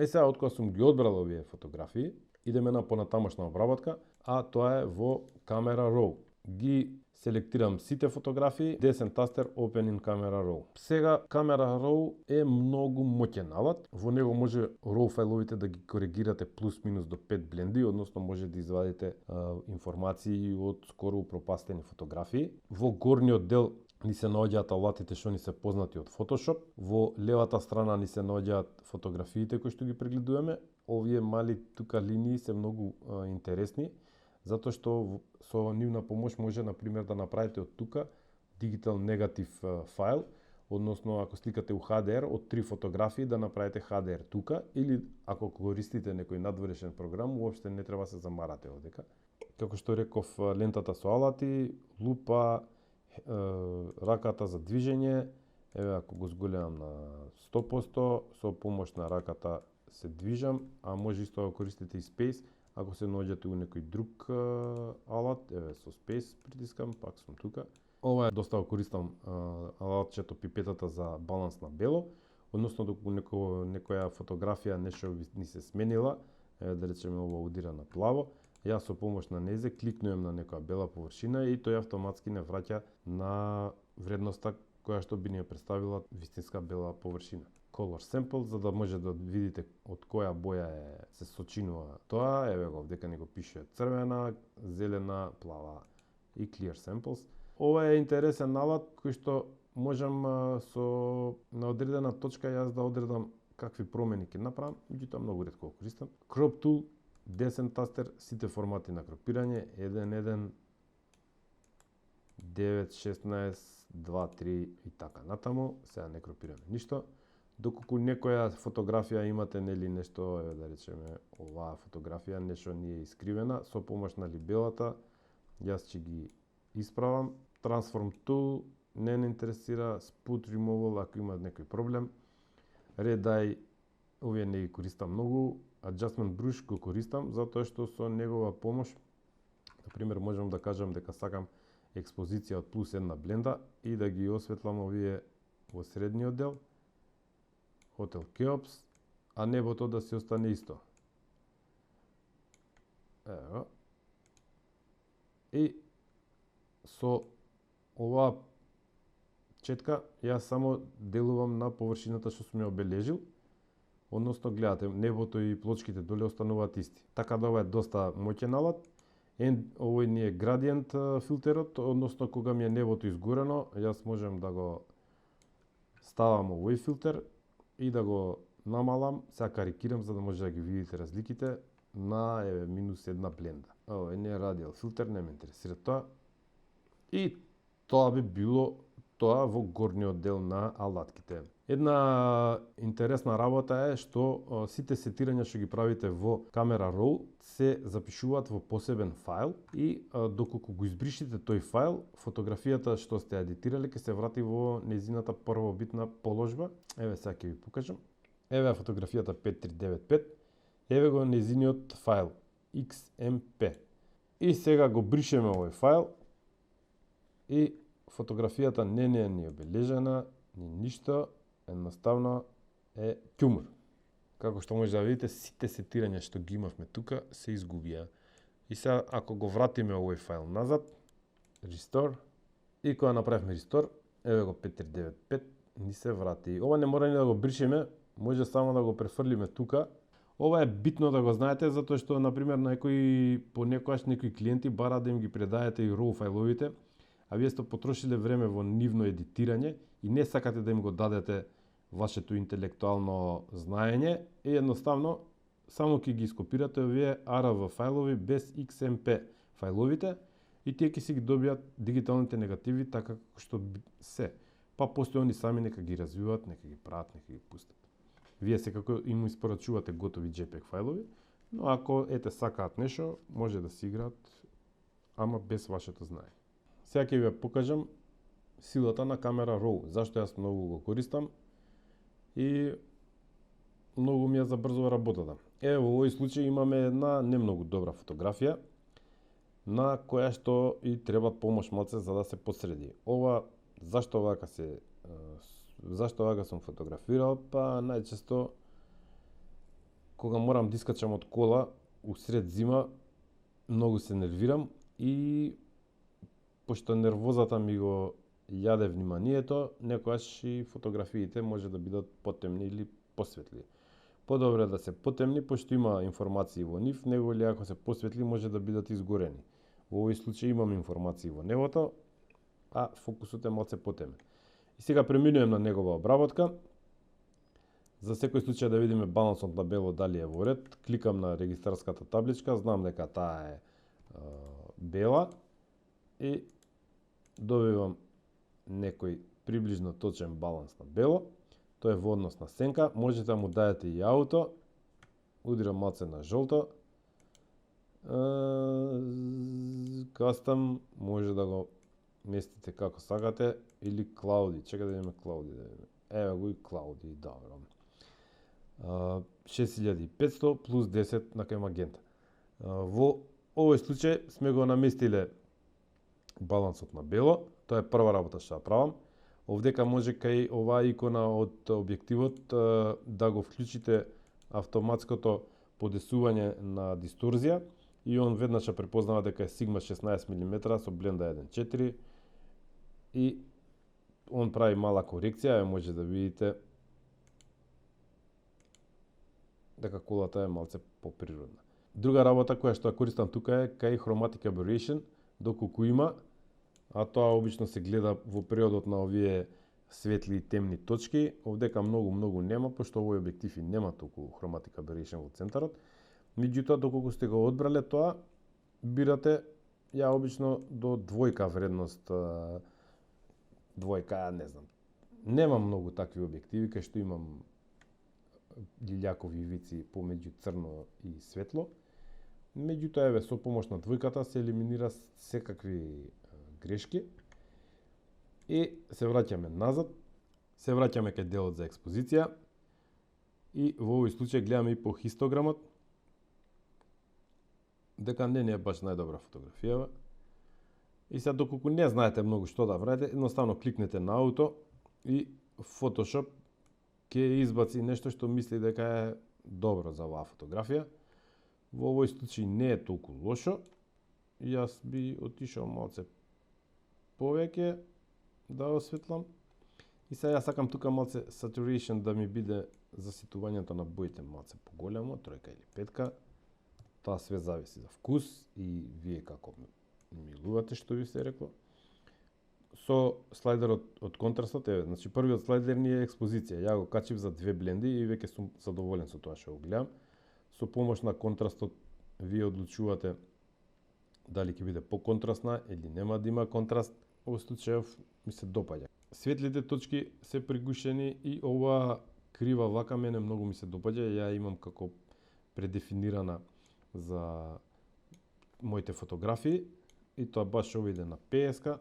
Сега, откога сум ги одбрал овие фотографии, идеме на понатамошна обработка, а тоа е во Camera Raw. Ги селектирам сите фотографии, десен тастер Open in Camera Raw. Сега, Camera Raw е многу моќен алат. Во него може RAW фајловите да ги коригирате плюс-минус до 5 бленди, односно може да извадите информации од скоро упропастени фотографии. Во горниот дел ни се наоѓаат алатите што ни се познати од Photoshop. Во левата страна ни се наоѓаат фотографиите кои што ги прегледуваме. Овие мали тука линии се многу интересни, затоа што со нивна помош може, например, да направите од тука digital негатив файл, односно ако сликате у HDR од 3 фотографии да направите HDR тука, или ако користите некој надворешен програм, уопште не треба се замарате овдека. Како што реков, лентата со алати, лупа, раката за движење, еве ако го зголемам на 100%, со помош на раката се движам, а може исто да користите и Space, ако се наоѓате у некој друг алат, еве со Space притискам, пак сум тука. Ова е доста го користам алатчето пипетата за баланс на бело, односно доколку некоја фотографија нешто ни се сменила, еве да речеме ова удира на плаво, јас со помош на незе кликнувам на некоја бела површина и тој автоматски не враќа на вредноста која што би ни ја представила вистинска бела површина. Color sample, за да може да видите од која боја се сочинува тоа, еве го овдека ни го пише црвена, зелена, плава и clear samples. Ова е интересен алат кој што можам на одредена точка јас да одредам какви промени ќе направам, меѓутоа многу ретко го користам. Crop tool, десен тастер, сите формати на кропирање, 1.1, 9, 16, 2, 3 и така натаму, сега не кропираме ништо. Доколку некоја фотографија имате нели нешто, еве да речеме, оваа фотографија нешто не е искривена, со помош на либелата јас ќе ги исправам. Transform tool не интересира, Spot removal ако има некој проблем. Red eye овие не ги користам многу, Adjustment brush го користам затоа што со негова помош, например, можам да кажам дека сакам експозиција од плюс една бленда и да ги осветлам овие во средниот дел, Hotel Keops, а небото да се остане исто. Ево. И со оваа четка јас само делувам на површината што сум ја обележил, односно гледате, небото и плочките доле остануваат исти. Така да ова е доста моќен алат. Овој ни е градиент филтерот, односно кога ми е небото изгорено, јас можам да го ставам овој филтер и да го намалам, сега карикирам за да може да ги видите разликите, на минус една бленда. Овој не е радиал филтер, не ме интересира тоа. И тоа би било тоа во горниот дел на алатките. Една интересна работа е што сите сетирања што ги правите во Camera Raw се запишуваат во посебен файл и доколку го избришите тој файл, фотографијата што сте едитирале ќе се врати во нејзината првобитна положба. Еве сега ќе ви покажам. Еве фотографијата 5395. Еве го нејзиниот файл XMP. И сега го бришеме овој файл и фотографијата не е ни обележена, ни ништо, едноставно е ќумур. Како што може да видите, сите сетирања што ги имавме тука се изгубија. И сега ако го вратиме овој файл назад, Restore, и кога направивме Restore, еве го 5395, ни се врати. Ова не мора ни да го бришеме, може само да го префрлиме тука. Ова е битно да го знаете, затоа што, например, понекогаш некои клиенти бара да им ги предаете и RAW фајловите, а вие сте потрошиле време во нивно едитирање и не сакате да им го дадете вашето интелектуално знаење, и едноставно само ќе ги скопирате овие RAW фајлови без XMP фајловите и тие ќе си ги добијат дигиталните негативи така како што се. Па после они сами нека ги развиваат, нека ги прават, нека ги пустат. Вие секако им испорачувате готови JPEG фајлови, но ако сакаат нешто, може да си играат, ама без вашето знаење. Сега ќе ви покажам силата на Camera Raw, зашто јас многу го користам и многу ми ја забрзува работата. Во овој случај имаме една не многу добра фотографија на која што и треба помош малце за да се посреди. Зашто вака сум фотографирал? Па најчесто кога морам да искачам од кола усред зима, многу се нервирам и пошто нервозата ми го јаде вниманието, некојаш и фотографиите може да бидат потемни или посветли. Подобре да се потемни, пошто има информации во нив, него ли ако се посветли може да бидат изгорени. Во овој случај имам информации во небото, а фокусот е малце потемен. И сега преминувам на негова обработка. За секој случај да видиме балансот на бело дали е во ред, кликам на регистарската табличка, знам дека таа е бела и добивам некој приближно точен баланс на бело. Тоа е во однос на сенка, можете да му дадете и ауто, удирам малце на жолто, кастам, може да го местите како сакате, или клауди, чека да видиме клауди, еве го и клауди, добро. 6500 плюс 10 на кај магента. Во овој случај сме го наместиле балансот на бело, тоа е прва работа што ја правам. Овдека може кај оваа икона од објективот да го вклучите автоматското подесување на дисторзија и он веднаш ја препознава дека е Sigma 16 мм со бленда 1.4 и он прави мала корекција, може да видите дека колата е малце поприродна. Друга работа која што ја користам тука е кај Chromatic Aberration, доколку има, а тоа обично се гледа во периодот на овие светли и темни точки. Овдека многу нема, пошто овој објектив и нема толку Chromatic Aberration во центарот. Меѓутоа, доколку сте го одбрале тоа, бирате ја обично до двојка вредност, двојка, не знам. Немам многу такви објективи, кај што имам лилјакови ивици помеѓу црно и светло. Меѓутоа, еве, со помош на двојката се елиминира секакви грешки. И се враќаме назад, се враќаме кај делот за експозиција и во овој случај гледаме и по хистограмот дека не е баш најдобра фотографија. И сега доколку не знаете многу што да правите, едноставно кликнете на ауто и Photoshop ќе избаци нешто што мисли дека е добро за оваа фотографија. Во овој случај не е толку лошо. Јас би отишол малце повеќе да осветлам. И сега јас сакам тука малце saturation да ми биде за ситувањето на боите малце поголемо, тројка или петка. Тоа све зависи за вкус и вие како милувате, што ви се рекло. Со слайдерот од контрастот, значи првиот слайдер ни е експозиција. Ја го качив за две бленди и веќе сум задоволен со тоа што го гледам. Со помош на контрастот вие одлучувате дали ќе биде поконтрастна или нема да има контраст. Во случајов ми се допаѓа. Светлите точки се пригушени и ова крива вака мене многу ми се допаѓа. Ја имам како предефинирана за моите фотографии и тоа баш ова иде на PSK.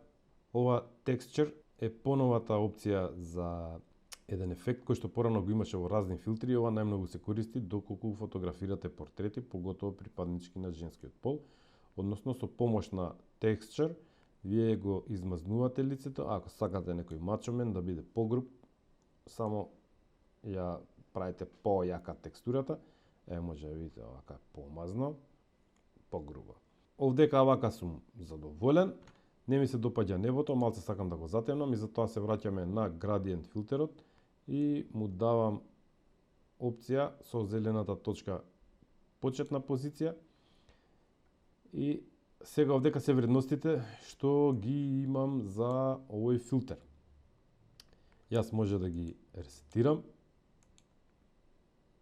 Ова texture е поновата опција за еден ефект кој што порано го имаше во разни филтри. Ова најмногу се користи доколку фотографирате портрети, поготово припаднички на женскиот пол. Односно со помош на texture вие го измазнувате лицето, ако сакате некој мачомен да биде погруб, само ја правите појака текстурата. Може да видите овака помазно, погрубо. Овдека вака сум задоволен. Не ми се допаѓа небото, малце сакам да го затемнам и затоа се враќаме на gradient филтерот и му давам опција со зелената точка почетна позиција. И сега овдека се вредностите што ги имам за овој филтер. Јас може да ги ресетирам.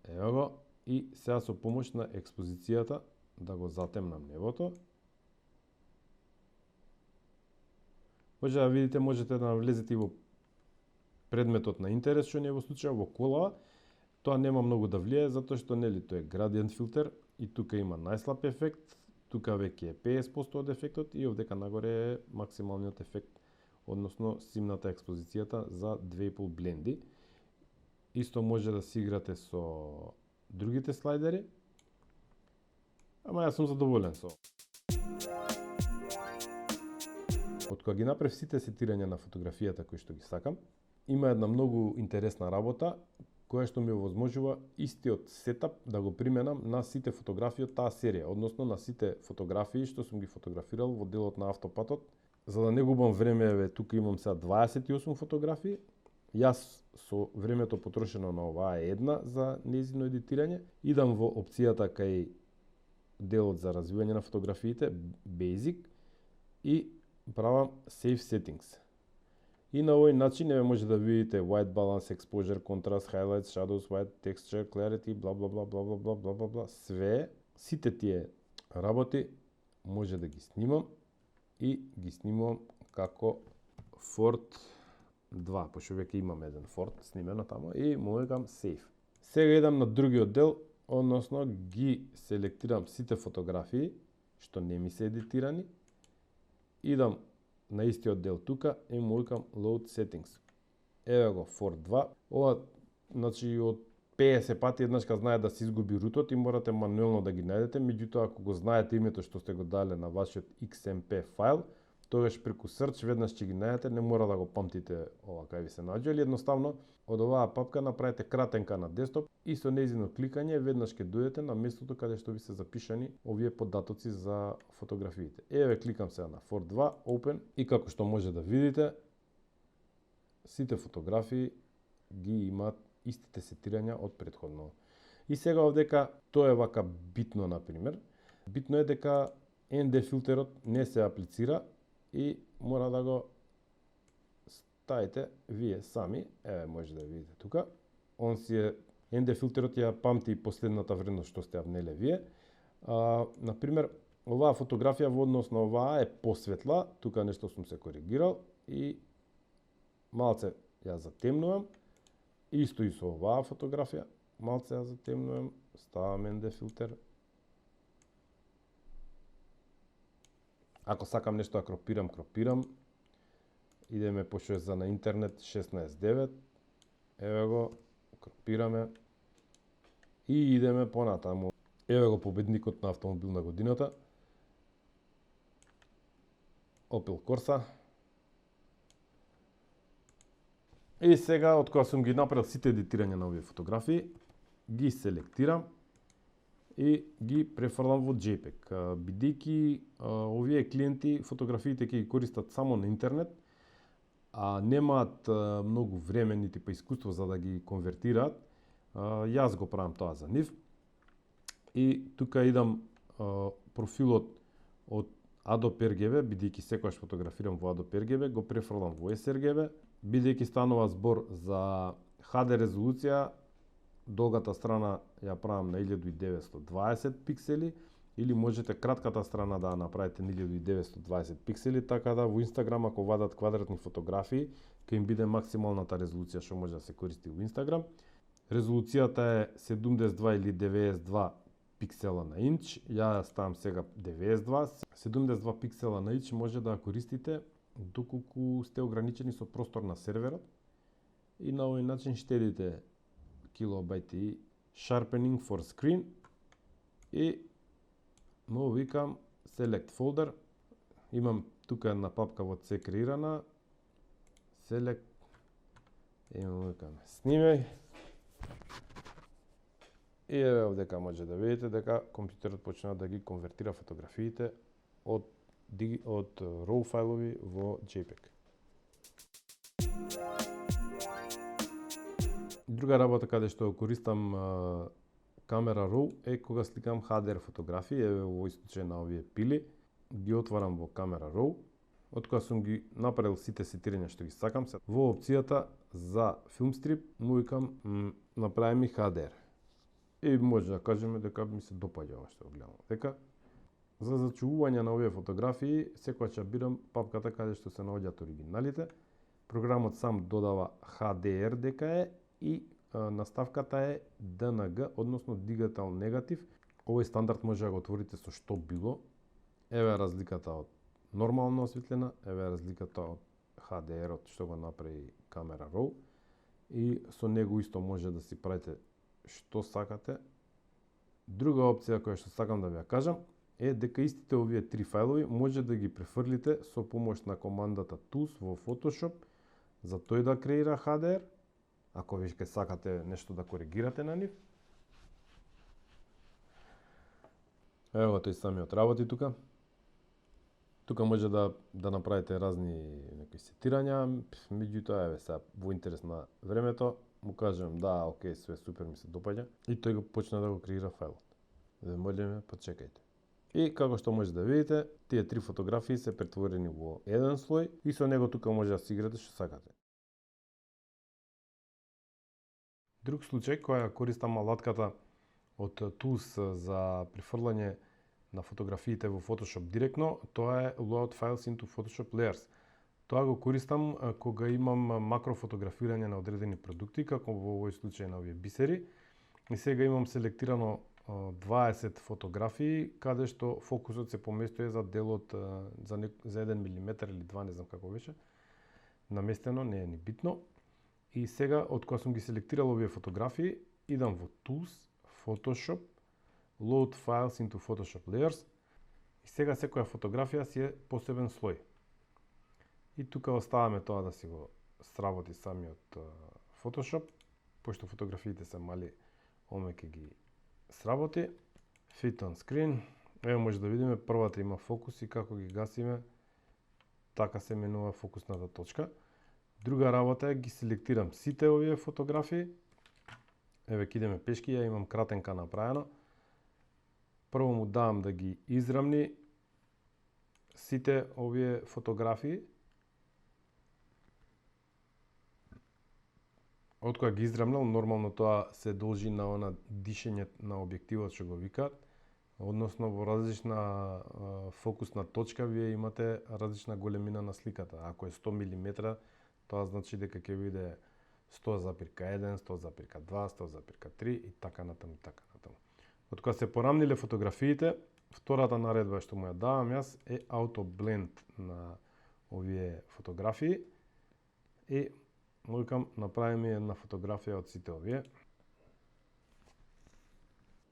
Ево го. И сега со помош на експозицијата да го затемнам небото. Може да видите, можете да навлезете и во предметот на интерес, што не е во случај во колава. Тоа нема многу да влијае, затоа што нели тоа е gradient филтер и тука има најслаб ефект, тука веќе е 50% од ефектот и овдека нагоре е максималниот ефект, односно симната експозицијата за 2,5 бленди. Исто може да си играте со другите слайдери. Ама јас сум задоволен со Од кога ги направив сите сетирања на фотографијата кои што ги сакам, има една многу интересна работа која што ми овозможува истиот сетап да го применам на сите фотографии од таа серија, односно на сите фотографии што сум ги фотографирал во делот на автопатот. За да не губам време, тука имам сега 28 фотографии. Јас со времето потрошено на оваа една за нејзино едитирање, идам во опцијата кај делот за развивање на фотографиите, Basic, и правам Save Settings. И на овој начин може да видите White Balance, Exposure, Contrast, Highlights, Shadows, White, Texture, Clarity, бла бла бла бла бла бла бла бла бла. Све, сите тие работи може да ги снимам и ги снимам како Ford 2, пошто веќе имам еден Ford снимено тамо и му викам Save. Сега идам на другиот дел, односно ги селектирам сите фотографии што не ми се едитирани. Идам на истиот дел тука и му викам Load Settings. Еве го Ford 2. Ова, значи, од 50 пати еднашка знае да се изгуби рутот и морате мануелно да ги најдете, меѓутоа ако го знаете името што сте го дале на вашиот XMP файл, тогаш преку search веднаш ќе ги најдете, не мора да го памтите ова кај ви се наоѓа, или едноставно од оваа папка направете кратенка на десктоп и со нејзино кликање веднаш ќе дојдете на местото каде што ви се запишани овие податоци за фотографиите. Еве кликам сега на Ford 2, Open, и како што може да видите, сите фотографии ги имаат истите сетирања од претходно. И сега овдека тоа е вака битно, например. Битно е дека ND филтерот не се аплицира и мора да го ставите вие сами. Еве може да видите тука. Он си е ND филтерот ја памти последната вредност што сте ја внеле вие. Например, оваа фотографија во однос на оваа е посветла, тука нешто сум се коригирал и малце ја затемнувам. Исто и со оваа фотографија, малце ја затемнувам, ставам ND филтер. Ако сакам нешто да кропирам, кропирам. Идеме, пошто е за на интернет 16:9. Еве го, кропираме. И идеме понатаму. Еве го победникот на автомобил на годината. Opel Corsa. И сега, од кога сум ги направил сите едитирања на овие фотографии, ги селектирам и ги префрлам во JPEG. Бидејќи овие клиенти фотографиите ќе ги користат само на интернет, а немаат многу време нити па искуство за да ги конвертираат, јас го правам тоа за нив. И тука идам профилот од Adobe RGB, бидејќи секогаш фотографирам во Adobe RGB, го префрлам во sRGB. Бидејќи станува збор за HD резолуција, долгата страна ја правам на 1920 пиксели, или можете кратката страна да ја направите на 1920 пиксели, така да во Instagram ако вадат квадратни фотографии, ќе им биде максималната резолуција што може да се користи во Instagram. Резолуцијата е 72 или 92 пиксела на инч, ја ставам сега 92. 72 пиксела на инч може да ја користите доколку сте ограничени со простор на серверот и на овој начин штедите килобајти. Sharpening for screen и му викам Select folder. Имам тука една папка во C креирана. Select и му викам снимај. И еве овдека може да видите дека компјутерот почнува да ги конвертира фотографиите од RAW файлови во JPEG. Друга работа каде што користам камера RAW е кога сликам HDR фотографии, еве во овој случај на овие пили, ги отварам во камера RAW. Од кога сум ги направил сите сетирања што ги сакам, во опцијата за филмстрип му викам направи ми HDR. И може да кажеме дека ми се допаѓа ова што го гледам. Дека за зачувување на овие фотографии секогаш ја бирам папката каде што се наоѓаат оригиналите. Програмот сам додава HDR дека е и наставката е DNG, односно Digital Negative. Овој стандард може да го отворите со што било. Еве разликата од нормално осветлена, еве разликата од HDR-от што го направи камера RAW. И со него исто може да си правите што сакате. Друга опција која што сакам да ви ја кажам е дека истите овие три фајлови може да ги префрлите со помош на командата tools во Photoshop за тој да креира HDR, ако веќе сакате нешто да коригирате на нив. Ево тој самиот работи тука. Тука може да направите разни некои сетирања, меѓутоа еве сега во интерес на времето му кажувам да, окей, све супер ми се допаѓа и тој го почна да го креира фајлот. Ве молиме, почекајте. И како што може да видите, тие три фотографии се претворени во еден слој и со него тука може да си играте што сакате. Друг случај која користам алатката од Tools за префрлање на фотографиите во Photoshop директно, тоа е Load Files into Photoshop Layers. Тоа го користам кога имам макрофотографирање на одредени продукти, како во овој случај на овие бисери. И сега имам селектирано 20 фотографии, каде што фокусот се поместува за делот за 1 мм или 2, не знам како беше, наместено, не е ни битно. И сега, од кога сум ги селектирал овие фотографии, идам во Tools, Photoshop, Load Files into Photoshop Layers и сега секоја фотографија си е посебен слој. И тука оставаме тоа да си го сработи самиот Photoshop, пошто фотографиите се мали, оме ќе ги сработи. Fit on screen. Ево може да видиме, првата има фокус и како ги гасиме, така се менува фокусната точка. Друга работа е ги селектирам сите овие фотографии. Еве ќе идеме пешки, ја имам кратенка направено. Прво му давам да ги израмни сите овие фотографии. Од кога ги израмнал, нормално тоа се должи на она дишење на објективот што го викаат, односно во различна фокусна точка вие имате различна големина на сликата. Ако е 100 мм, тоа значи дека ќе биде 100,1, 100,2, 100,3 и така натаму, и така натаму. Од кога се порамниле фотографиите, втората наредба што му ја давам јас е Auto Blend на овие фотографии и му викам направи ми една фотографија од сите овие.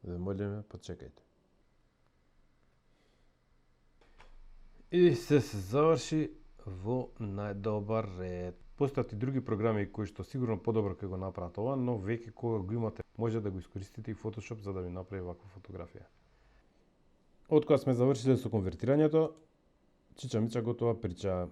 Ве молиме, почекајте. И се заврши во најдобар ред. Постојат и други програми кои што сигурно подобро ќе го направат ова, но веќе кога го имате, може да го искористите и Photoshop за да ви направи ваква фотографија. Од кога сме завршиле со конвертирањето, чича мича готова прича.